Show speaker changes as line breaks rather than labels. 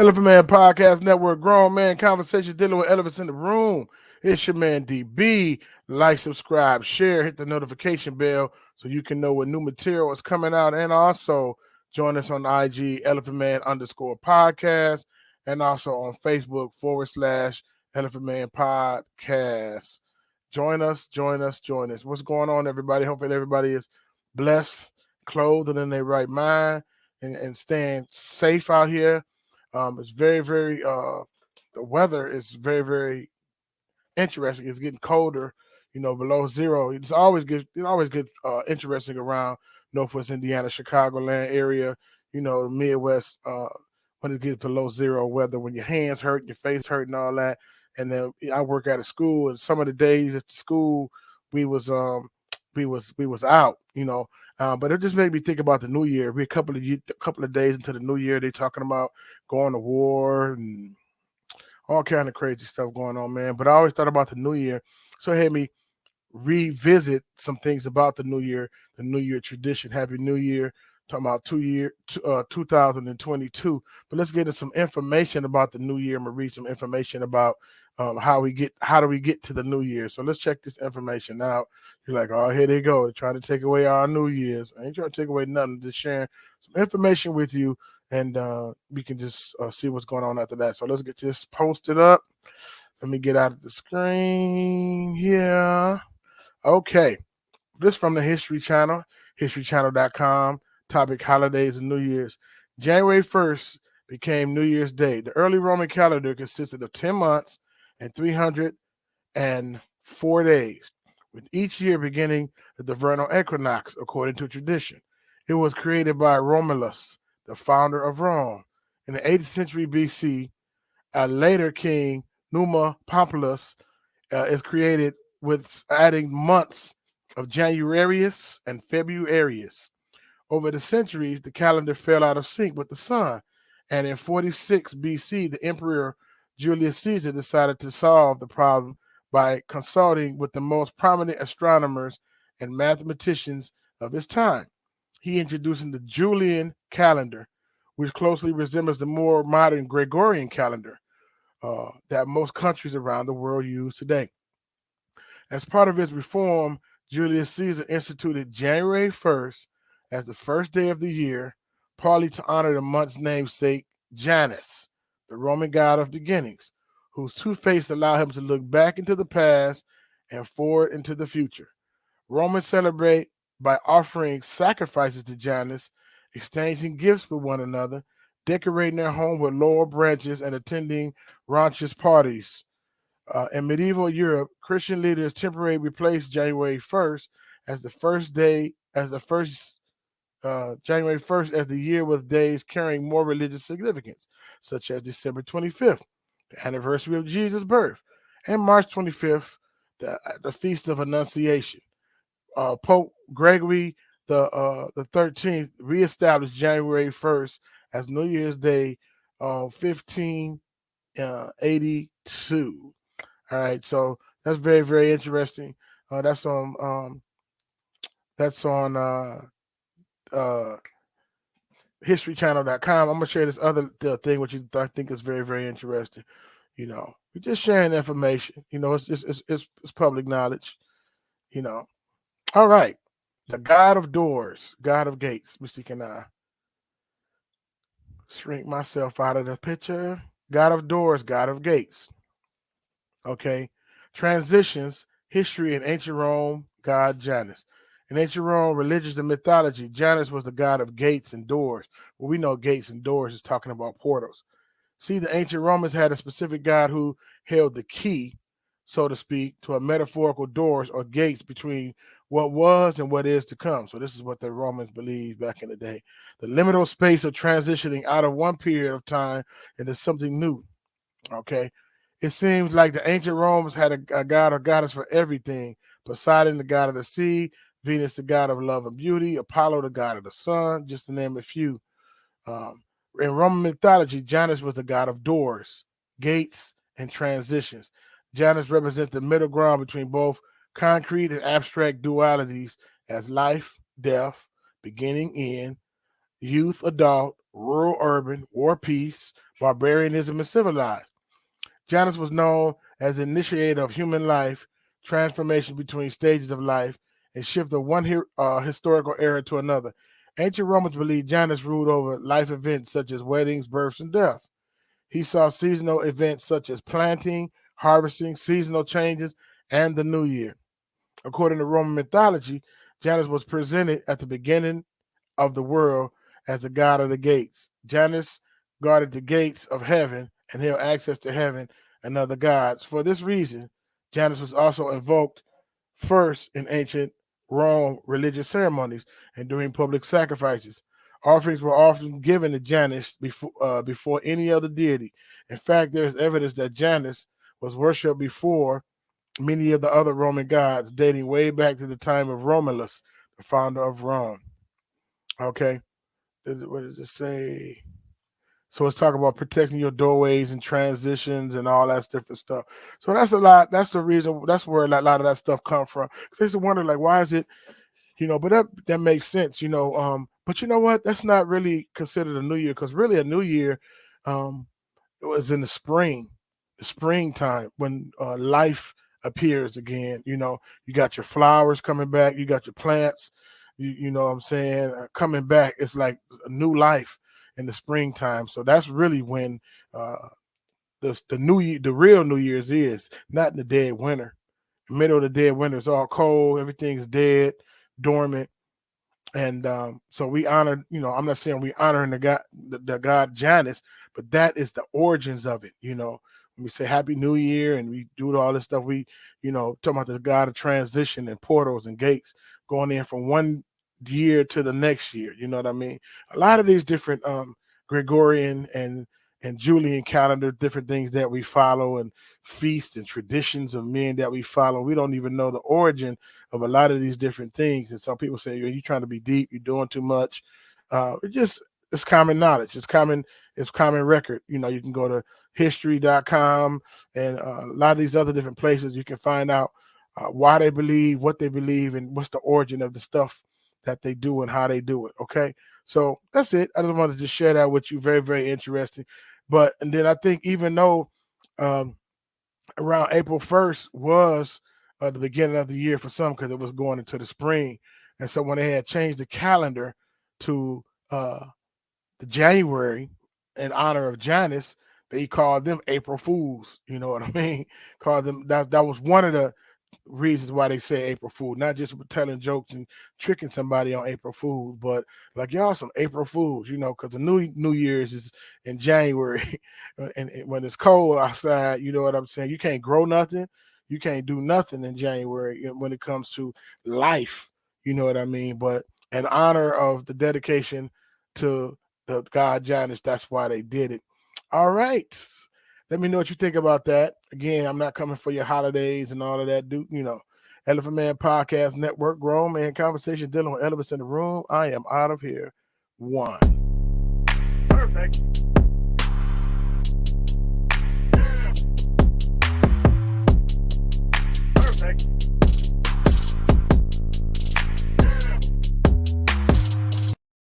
Elephant Man Podcast Network, grown man conversations dealing with elephants in the room. It's your man DB. Like, subscribe, share, hit the notification bell so you can know when new material is coming out. And also join us on IG, Elephant Man _podcast, and also on Facebook /Elephant Man Podcast. Join us, join us, join us. What's going on, everybody? Hopefully everybody is blessed, clothed, and in their right mind, and staying safe out here. It's very, very, the weather is very, very interesting. It's getting colder, below zero. It always get interesting around Northwest Indiana, Chicagoland area, the Midwest, when it gets below zero weather, when your hands hurt, your face hurt and all that. And then I work at a school, and some of the days at the school, we was out, but it just made me think about the new year. We a couple of days into the new year, they talking about going to war and all kind of crazy stuff going on, man. But I always thought about the new year, so it had me revisit some things about the New Year tradition. Happy New Year. Talking about 2022. But let's get into some information about the new year. I'm gonna read some information about how do we get to the new year. So let's check this information out. You're like, oh, here they go. They're trying to take away our New Year's. I ain't trying to take away nothing. Just sharing some information with you, and we can just see what's going on after that. So let's get this posted up. Let me get out of the screen here. Okay. This from the History Channel, historychannel.com. Topic: Holidays and New Year's. January 1st became New Year's Day. The early Roman calendar consisted of 10 months and 304 days, with each year beginning at the vernal equinox, according to tradition. It was created by Romulus, the founder of Rome. In the 8th century BC, a later king, Numa Pompilius, is created with adding months of Januarius and Februarius. Over the centuries, the calendar fell out of sync with the sun, and in 46 BC, the emperor Julius Caesar decided to solve the problem by consulting with the most prominent astronomers and mathematicians of his time. He introduced the Julian calendar, which closely resembles the more modern Gregorian calendar that most countries around the world use today. As part of his reform, Julius Caesar instituted January 1st as the first day of the year, partly to honor the month's namesake, Janus, the Roman god of beginnings, whose two faces allow him to look back into the past and forward into the future. Romans celebrate by offering sacrifices to Janus, exchanging gifts with one another, decorating their home with laurel branches, and attending raucous parties. In medieval Europe, Christian leaders temporarily replaced January 1st as the first day, as the first January 1st as the year with days carrying more religious significance, such as December 25th, the anniversary of Jesus' birth, and March 25th, the Feast of Annunciation. Pope Gregory the 13th reestablished January 1st as New Year's Day on 1582. All right, so that's very, very interesting. That's on uh, historychannel.com. I'm gonna share this other thing which I think is very, very interesting. We're just sharing information. It's public knowledge. All right, the God of doors, God of gates. Let me see, can I shrink myself out of the picture? God of doors, God of gates. Okay, transitions, history in ancient Rome, God Janus. In ancient Rome, religious and mythology, Janus was the god of gates and doors. Well, we know gates and doors is talking about portals. See, the ancient Romans had a specific god who held the key, so to speak, to a metaphorical doors or gates between what was and what is to come. So this is what the Romans believed back in the day. The liminal space of transitioning out of one period of time into something new. Okay. It seems like the ancient Romans had a god or goddess for everything. Poseidon, the god of the sea, Venus, the god of love and beauty, Apollo, the god of the sun, just to name a few. In Roman mythology, Janus was the god of doors, gates, and transitions. Janus represents the middle ground between both concrete and abstract dualities as life, death, beginning, end, youth, adult, rural, urban, war, peace, barbarianism, and civilized. Janus was known as the initiator of human life, transformation between stages of life, and shift of one historical era to another. Ancient Romans believed Janus ruled over life events such as weddings, births, and death. He saw seasonal events such as planting, harvesting, seasonal changes, and the new year. According to Roman mythology, Janus was presented at the beginning of the world as the god of the gates. Janus guarded the gates of heaven and held access to heaven and other gods. For this reason, Janus was also invoked first in ancient Rome religious ceremonies and during public sacrifices. Offerings were often given to Janus before any other deity. In fact, there is evidence that Janus was worshipped before many of the other Roman gods, dating way back to the time of Romulus, the founder of Rome. Okay, what does it say? So let's talk about protecting your doorways and transitions and all that different stuff. So that's a lot. That's the reason. That's where a lot of that stuff come from. Because I used to wonder, like, why is it, but that makes sense, But you know what? That's not really considered a new year, because really a new year, it was in the springtime when life appears again. You got your flowers coming back, you got your plants, you know what I'm saying, coming back. It's like a new life in the springtime. So that's really when uh, the new year, the real New Year's is, not in the dead winter. The middle of the dead winter, it's all cold, everything's dead, dormant. And so we honor, I'm not saying we honoring the god Janus, but that is the origins of it. When we say Happy New Year and we do all this stuff, we, talking about the god of transition and portals and gates, going in from one year to the next year. You know what I mean? A lot of these different Gregorian and Julian calendar, different things that we follow, and feasts and traditions of men that we follow. We don't even know the origin of a lot of these different things. And some people say, you're trying to be deep, you're doing too much. It's common knowledge. It's common record. You can go to history.com and a lot of these other different places. You can find out why they believe, what they believe, and what's the origin of the stuff that they do and how they do it. Okay. So that's it. I just wanted to just share that with you. Very, very interesting. And then I think, even though around April 1st was the beginning of the year for some, because it was going into the spring. And so when they had changed the calendar to the January in honor of Janus, they called them April Fools. You know what I mean? Called them, that was one of the reasons why they say April Fool, not just telling jokes and tricking somebody on April Fools, but like, y'all some April Fools, because the New Year's is in January, and when it's cold outside, you know what I'm saying? You can't grow nothing, you can't do nothing in January when it comes to life. You know what I mean? But in honor of the dedication to the god Janus, that's why they did it. All right. Let me know what you think about that. Again, I'm not coming for your holidays and all of that. Elephant Man Podcast Network, Grown Man Conversation dealing with elephants in the room. I am out of here. One. Perfect.